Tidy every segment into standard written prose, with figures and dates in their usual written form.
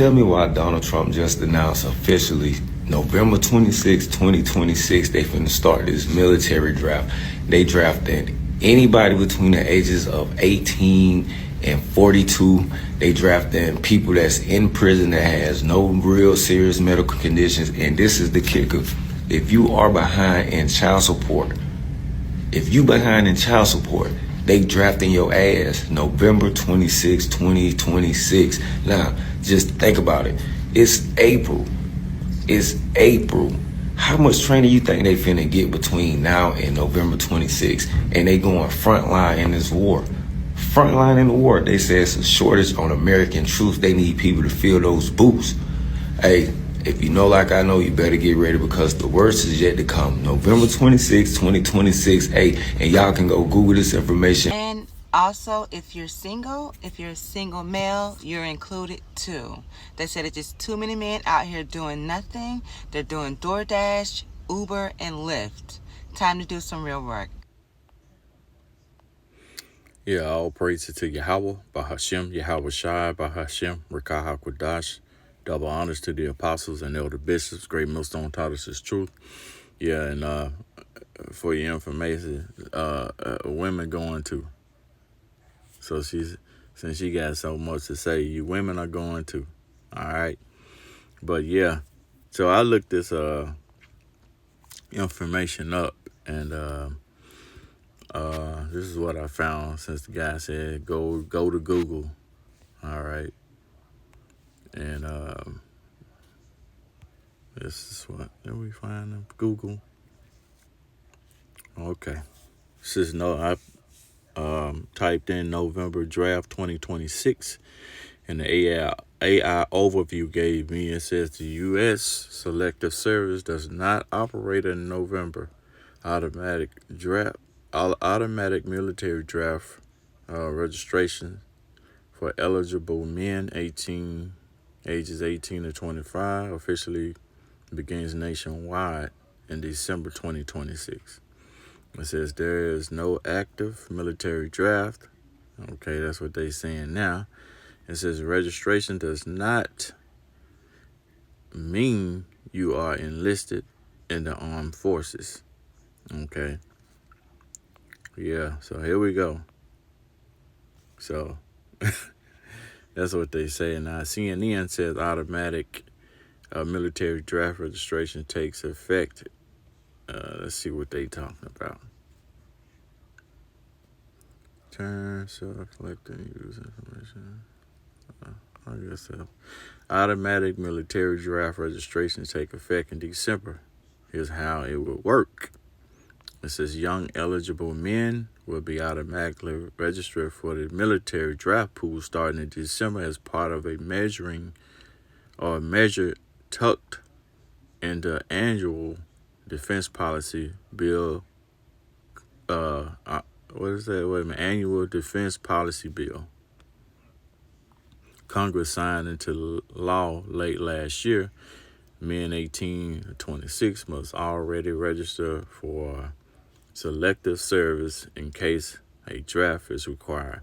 tell me why Donald Trump just announced officially November 26, 2026, they finna start this military draft. They drafted anybody between the ages of 18 and 42. They drafting people that's in prison that has no real serious medical conditions. And this is the kicker. If you are behind in child support, they drafting your ass November 26, 2026. Now, just think about it. It's April. How much training you think they finna get between now and November 26? And they going frontline in this war. Frontline in the war. They say it's a shortage on American troops. They need people to fill those boots. Hey, if you know like I know, you better get ready because the worst is yet to come. November 26, 2026. Hey, and y'all can go Google this information. And also, if you're a single male, you're included too. They said it's just too many men out here doing nothing. They're doing DoorDash, Uber, and Lyft. Time to do some real work. Yeah, all praises to Yahweh, Bahashem, Yahweh Shai, Bahashem, Rekah HaKodash. Double honors to the apostles and elder bishops. Great Millstone taught us his truth. Yeah, and for your information, women going to. So since she got so much to say, you women are going to. All right. But yeah, so I looked this information up, and this is what I found since the guy said go to Google. All right. And this is what did we find in Google? Okay. This is I typed in November draft 2026, and the AI overview gave me, it says the U.S. Selective Service does not operate in November. Automatic military draft registration for eligible men ages 18 to 25 officially begins nationwide in December 2026. It says there is no active military draft. Okay, that's what they're saying now. It says registration does not mean you are enlisted in the armed forces. Okay. Yeah, so here we go. So that's what they say. Now, CNN says automatic military draft registration takes effect. Let's see what they talking about. Turn, self-collect and use information. I guess so. Automatic military draft registration take effect in December. Here's how it will work. It says young eligible men will be automatically registered for the military draft pool starting in December as part of a measure tucked into annual defense policy bill. What is that? Wait a minute. Annual defense policy bill. Congress signed into law late last year. Men 18 to 26 must already register for selective service in case a draft is required.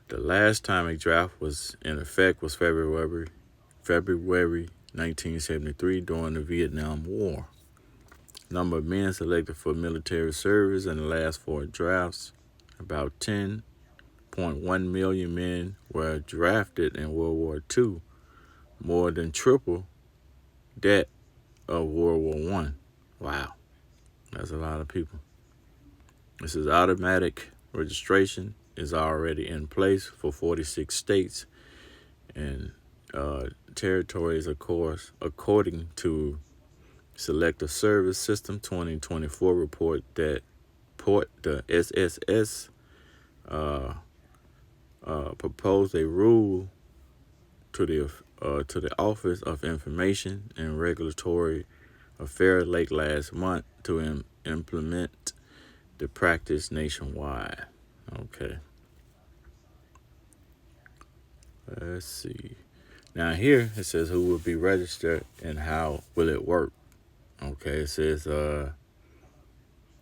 The last time a draft was in effect was February 1973 during the Vietnam War. Number of men selected for military service in the last 4 drafts, about 10.1 million men were drafted in World War II, more than triple that of World War I. Wow, that's a lot of people. This is automatic registration is already in place for 46 states and territories, of course, according to Selective Service System 2024 report that the SSS proposed a rule to the Office of Information and Regulatory Affairs late last month to implement the practice nationwide. Okay. Let's see. Now here it says who will be registered and how will it work. Okay, it says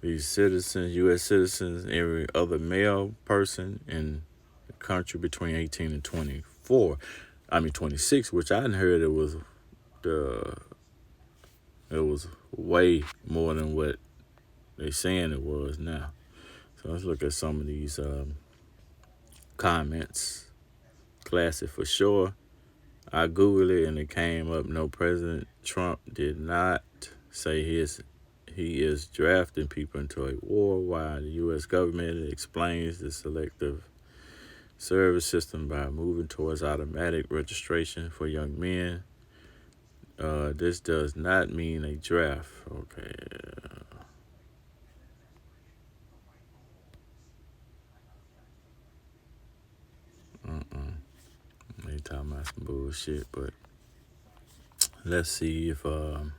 these citizens, U.S. citizens, every other male person in the country between 18 and 24. 26, which I heard the it was way more than what they saying it was now. So let's look at some of these comments. Classic for sure. I googled it and it came up. No, President Trump did not say he is drafting people into a war, while the U.S. government explains the selective service system by moving towards automatic registration for young men. This does not mean a draft. Okay. They talking about some bullshit, but let's see if let's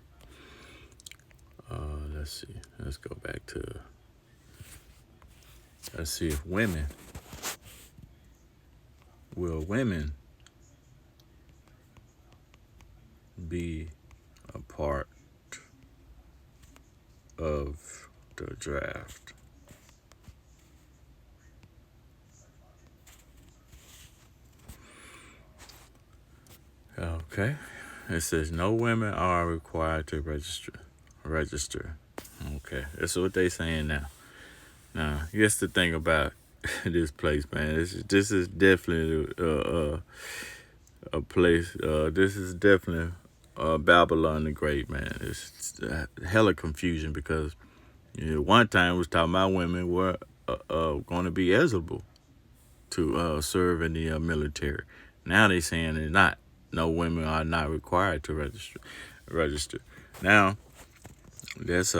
see. Let's go back to. Let's see if women be a part of the draft. Okay. It says no women are required to register. Okay. That's what they saying now. Now, here's the thing about this place, man. This is definitely a place. This is definitely Babylon the Great, man. It's hella confusion because one time was talking about women were going to be eligible to serve in the military. Now they saying they're not. No, women are not required to register. Now, that's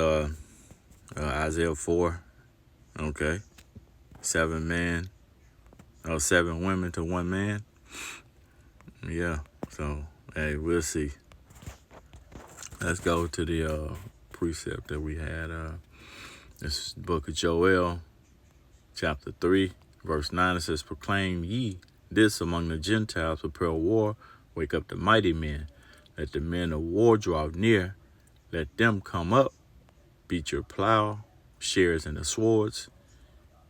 Isaiah 4. Okay, 7 women to 1 man. Yeah. So hey, we'll see. Let's go to the precept that we had. This book of Joel, chapter 3, verse 9. It says, "Proclaim ye this among the Gentiles, prepare war, wake up the mighty men. Let the men of war draw near. Let them come up. Beat your plow, shares into swords,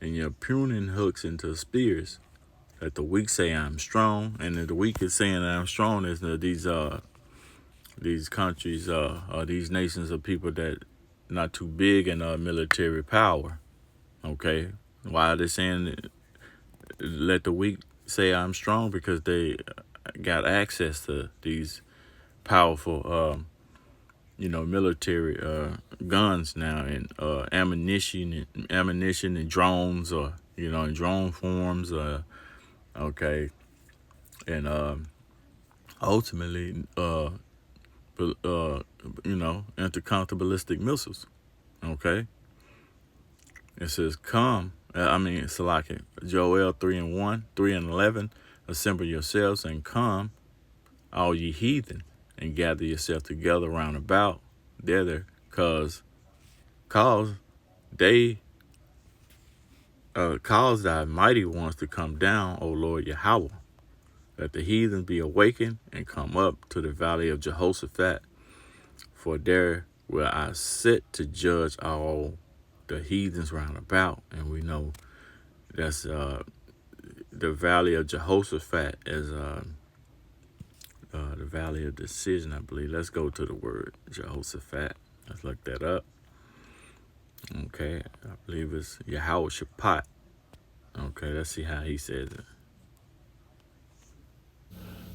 and your pruning hooks into spears. Let the weak say I'm strong." And the weak is saying that I'm strong is these countries, these nations of people that not too big in military power. Okay, why are they saying let the weak say I'm strong? Because they got access to these powerful, military guns now, and ammunition and drones, or in drone forms, okay, and ultimately, intercontinental ballistic missiles. Okay, it says, "Come." Salaki, Joel 3:1, 3:11. "Assemble yourselves and come, all ye heathen, and gather yourself together round about thither, cause they cause thy mighty ones to come down, O Lord Yahweh. Let the heathen be awakened and come up to the valley of Jehoshaphat, for there will I sit to judge all the heathens round about." And we know that's the valley of Jehoshaphat as the valley of decision, I believe. Let's go to the word Jehoshaphat. Let's look that up. Okay, I believe it's Yahweh-Shaphat. Okay, let's see how he says it.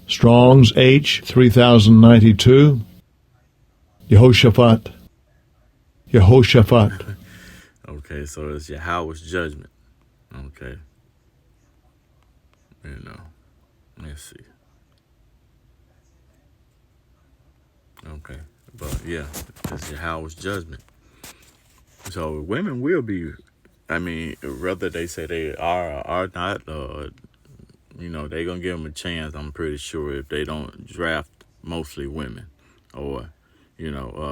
Strong's H 3092. Yehoshaphat. Okay, so it's Yahweh's judgment. Okay. Let's see. Okay, but yeah, it's Yahweh's judgment. So women will be, whether they say they are or are not, they're going to give them a chance, I'm pretty sure, if they don't draft mostly women or,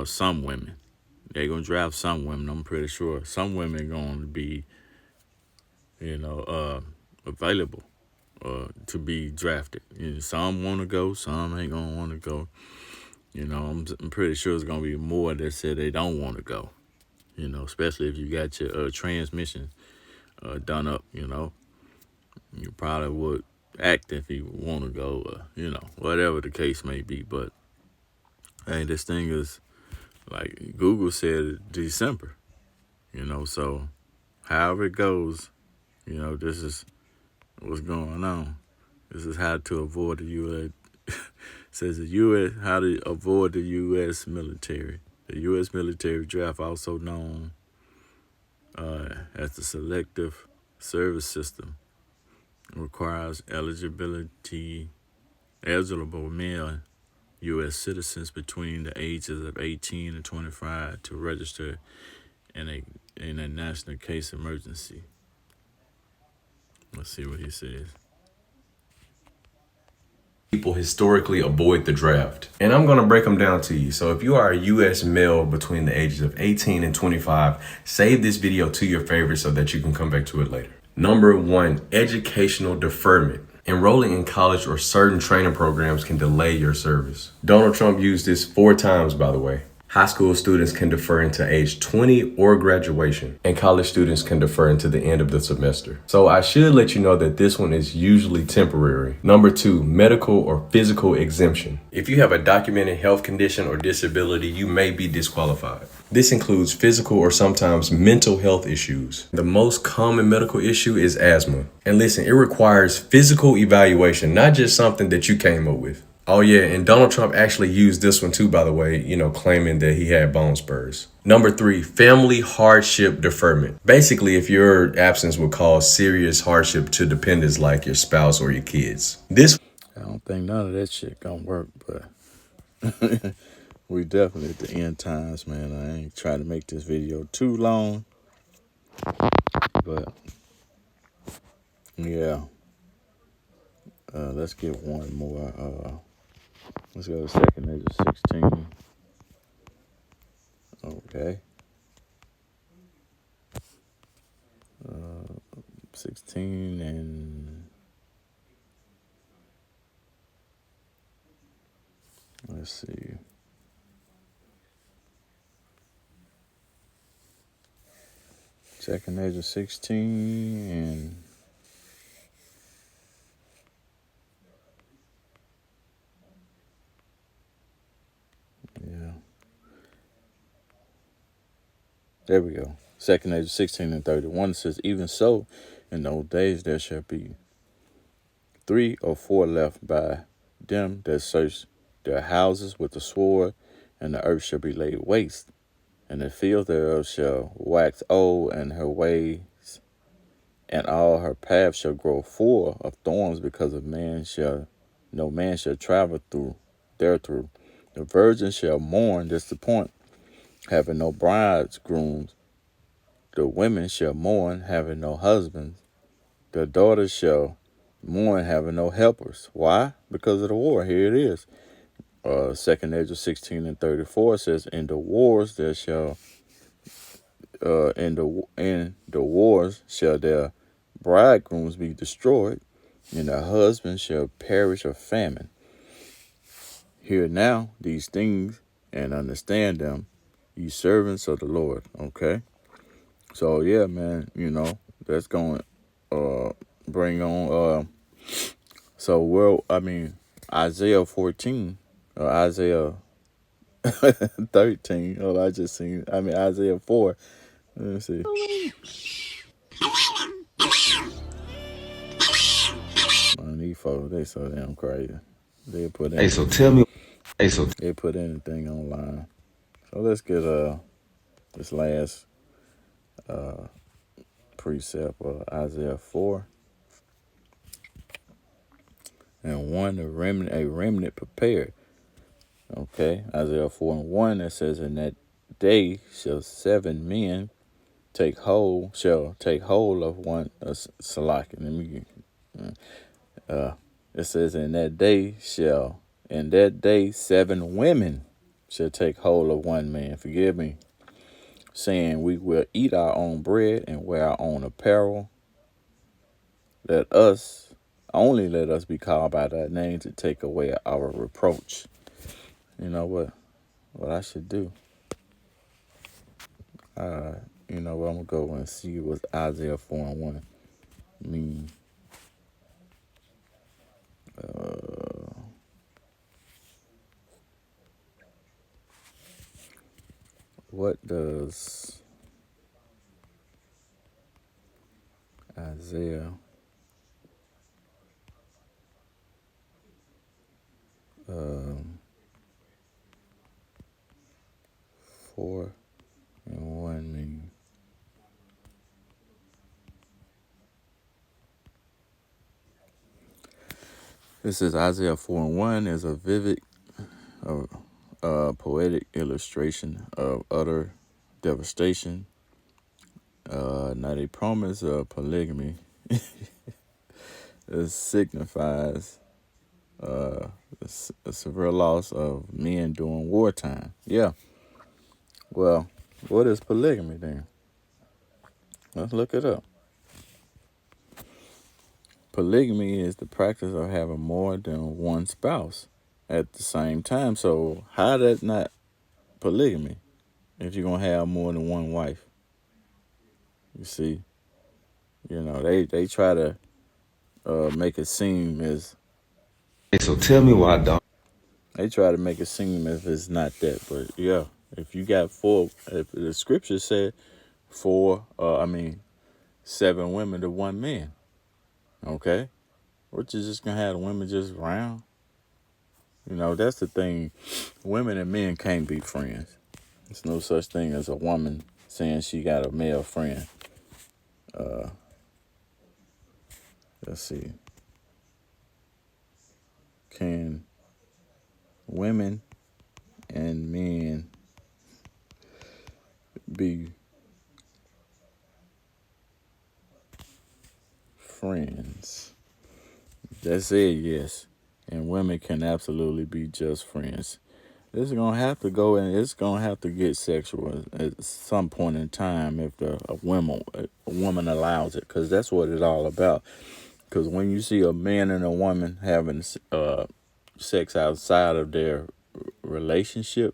some women. They're going to draft some women, I'm pretty sure. Some women are going to be, available to be drafted. Some want to go, some ain't going to want to go. I'm pretty sure it's going to be more that say they don't want to go. Especially if you got your transmission done up, you probably would act if he want to go, whatever the case may be. But hey, this thing is like Google said December, so however it goes, this is what's going on. This is how to avoid the U.S. says the U.S. how to avoid the U.S. military. The U.S. military draft, also known as the Selective Service System, requires eligible male U.S. citizens between the ages of 18 and 25 to register in a national case emergency. Let's see what he says. People historically avoid the draft. And I'm going to break them down to you. So if you are a U.S. male between the ages of 18 and 25, save this video to your favorite so that you can come back to it later. Number 1, educational deferment. Enrolling in college or certain training programs can delay your service. Donald Trump used this 4 times, by the way. High school students can defer into age 20 or graduation, and college students can defer into the end of the semester. So I should let you know that this one is usually temporary. Number 2, medical or physical exemption. If you have a documented health condition or disability, you may be disqualified. This includes physical or sometimes mental health issues. The most common medical issue is asthma. And listen, it requires physical evaluation, not just something that you came up with. Oh yeah, and Donald Trump actually used this one too, by the way, claiming that he had bone spurs. Number 3, family hardship deferment. Basically, if your absence would cause serious hardship to dependents like your spouse or your kids. I don't think none of that shit gonna work, but we definitely at the end times, man. I ain't trying to make this video too long, but yeah. Let's get one more. Let's go to second age of 16. Okay. 16 and let's see. Second age of 16 and yeah. There we go. Second age of 16 and 31 says, even so, in those days there shall be 3 or 4 left by them that search their houses with the sword, and the earth shall be laid waste, and the field thereof shall wax old, and her ways and all her paths shall grow full of thorns, because of no man shall travel therethrough. The virgin shall mourn, this is the point, having no bridegrooms. The women shall mourn, having no husbands. The daughters shall mourn, having no helpers. Why? Because of the war. Here it is. Second age of 16 and 34 says, in the wars there shall in the wars shall their bridegrooms be destroyed, and their husbands shall perish of famine. Hear now these things and understand them, ye servants of the Lord. Okay? So yeah, man, that's going to bring on Isaiah 14 or Isaiah 13. Oh, I just seen Isaiah 4. Let me see. Man, these folks, they so damn crazy. They put Hey, so tell me. they put anything online. So let's get this last precept of Isaiah 4 and 1, a remnant prepared. Okay, Isaiah 4 and 1, that says, in that day shall 7 men take hold of one Salaki. Let me it says, in that day 7 women shall take hold of one man. Forgive me. Saying, we will eat our own bread and wear our own apparel. Let us be called by that name to take away our reproach. You know what I should do? You know what, I'm going to go and see what Isaiah 4 and 1 mean. What does Isaiah 4:1 mean? This is Isaiah 4:1 is a vivid, poetic illustration of utter devastation. Now the promise of polygamy it signifies a severe loss of men during wartime. Yeah. Well, what is polygamy then? Let's look it up. Polygamy is the practice of having more than one spouse at the same time. So how that not polygamy if you're gonna have more than one wife? You see, they try to make it seem as So tell me why don't. they try to make it seem as if it's not that. But yeah, if you got four, if the scripture said seven women to one man. Okay, we're just gonna have the women just round. That's the thing. Women and men can't be friends. There's no such thing as a woman saying she got a male friend. Let's see. Can women and men be friends? That's it, yes. And women can absolutely be just friends. It's gonna have to go and it's gonna have to get sexual at some point in time if a woman allows it, because that's what it's all about. Because when you see a man and a woman having sex outside of their relationship,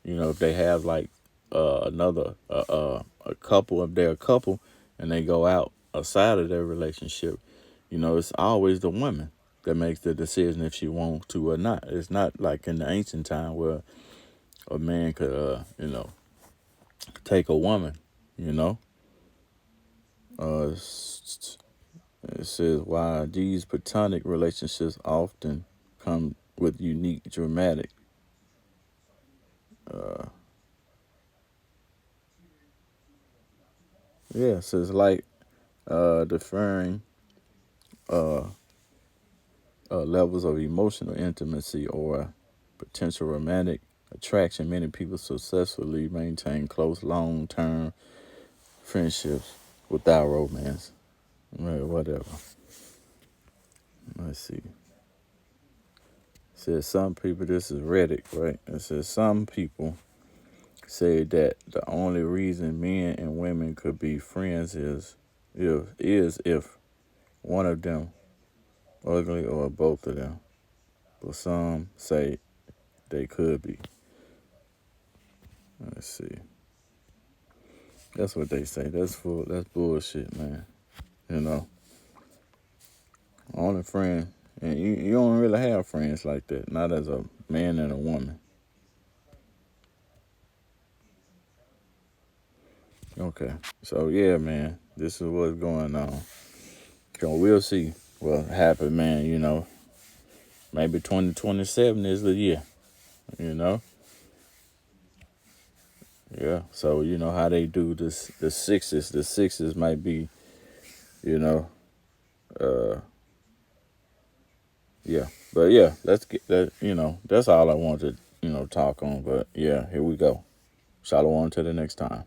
if they have like a couple, if they're a couple and they go out outside of their relationship, it's always the woman that makes the decision if she wants to or not. It's not like in the ancient time where a man could, take a woman, you know. It says, why these platonic relationships often come with unique, dramatic, it says like differing levels of emotional intimacy or potential romantic attraction. Many people successfully maintain close, long-term friendships without romance. Well, whatever. Let's see. It says some people, this is Reddit, right? It says some people say that the only reason men and women could be friends is if one of them ugly or both of them. But some say they could be. Let's see. That's what they say. That's bullshit, man. Only friend, and you don't really have friends like that. Not as a man and a woman. Okay, so yeah, man, this is what's going on. So we'll see what happens, man. Maybe 2027 is the year. You know. Yeah. So you know how they do this. The sixes. The sixes might be. Yeah. But yeah, let's get that. That's all I wanted to talk on. But yeah, here we go. Shalom to the next time.